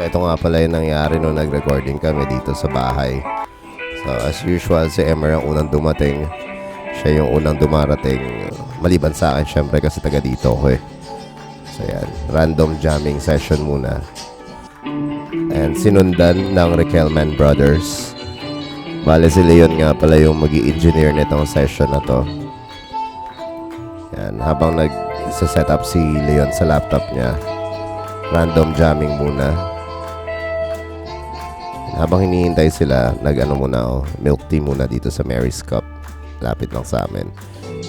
So ito nga pala yung nangyari nung nag-recording kami dito sa bahay. So as usual, si Emer ang unang dumating. Siya yung unang dumarating. Maliban sa akin, syempre, kasi taga dito ako eh. So yan, random jamming session muna. And sinundan ng Riquelman Brothers. Bale si Leon nga pala yung mag-i-engineer nitong session na to. Yan, habang nag-set up si Leon sa laptop niya, random jamming muna. Habang hinihintay sila, milk tea muna dito sa Mary's Cup. Lapit lang sa amin.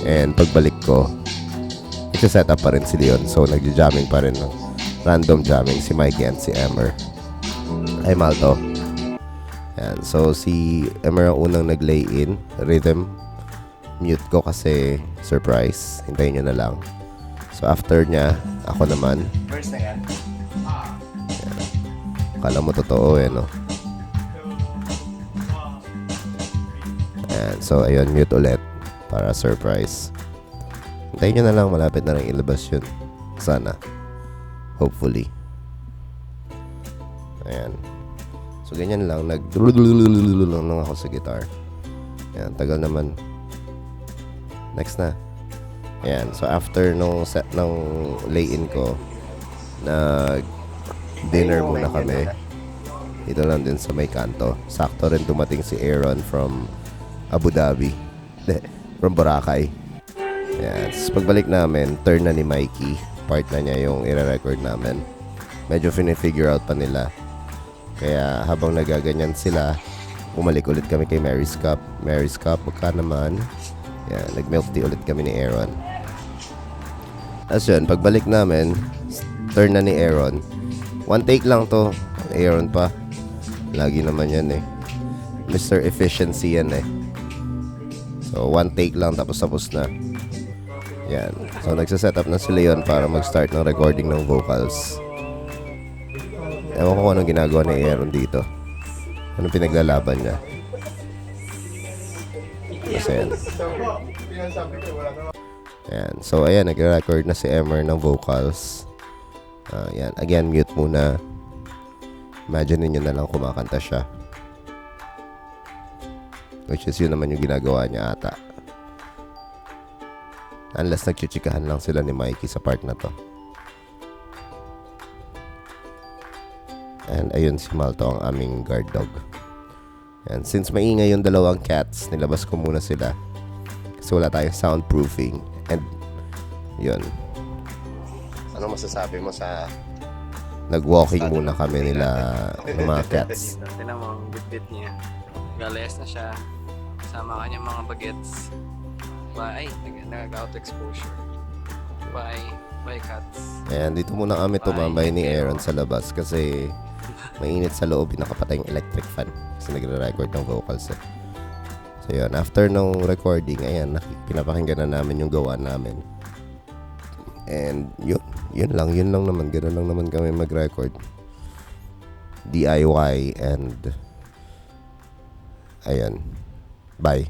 And pagbalik ko, set up pa rin si Leon. So nagja-jamming pa rin ng random jamming si Mikey and si Emer. Ay, Malto. Yan. So si Emer ang unang nag-lay in. Rhythm. Mute ko kasi surprise. Hintayin nyo na lang. So after niya, ako naman. First na yan. Yan. Akala mo totoo eh, no? Yan. So ayun, mute ulit. Para surprise. Hintayin nyo na lang. Malapit na lang ilabas yun. Sana. Hopefully. Ayan. So ganyan lang. Lang ako sa guitar. Ayan. Tagal naman. Next na. Ayan. So after nung set ng lay-in ko, dinner muna kami. Dito lang din sa may kanto. Sakto rin dumating si Aaron from Abu Dhabi. From Boracay. Ayan. So pagbalik namin, turn na ni Mikey. Part na niya yung i-record namin. Medyo figure out pa nila. Kaya habang nagaganyan sila, bumalik ulit kami kay Mary's Cup. Mary's Cup, baka naman. Yan, nag-milk tea ulit kami ni Aaron. As yun, pagbalik namin, turn na ni Aaron. One take lang to. Aaron pa. Lagi naman yan eh. Mr. Efficiency yan eh. So, one take lang tapos na. Yan. So, nagsaset up na si Leon para mag-start ng recording ng vocals. Ewan ko kung anong ginagawa ni Aaron dito. Anong pinaglalaban niya. Kasi yan. Ayan. So, ayan. Nag-record na si Emer ng vocals. Ayan. Again, mute muna. Imagine niyo na lang kumakanta siya. Which is yun naman yung ginagawa niya ata. Unless nagchichikahan lang sila ni Mikey sa part na to. And ayun si Malto, ang aming guard dog. And since maingay yung dalawang cats, nilabas ko muna sila. Kasi wala tayong soundproofing. And yun. Ano masasabi mo sa nag-walking muna kami nila ng mga cats? Tinan mo, ang bit-bit niya. Galayas na siya. Kasama kanyang mga bagets. Nag-out exposure. Bye cats. Ayan, dito muna kami tumambay ni Aaron sa labas kasi mainit sa loob, nakapatay yung electric fan kasi nagre-record ng vocals eh. So yun, after nung recording, ayan, pinapakinggan na namin yung gawa namin. And yun lang naman, ganoon lang naman kami mag-record. DIY and ayan, bye.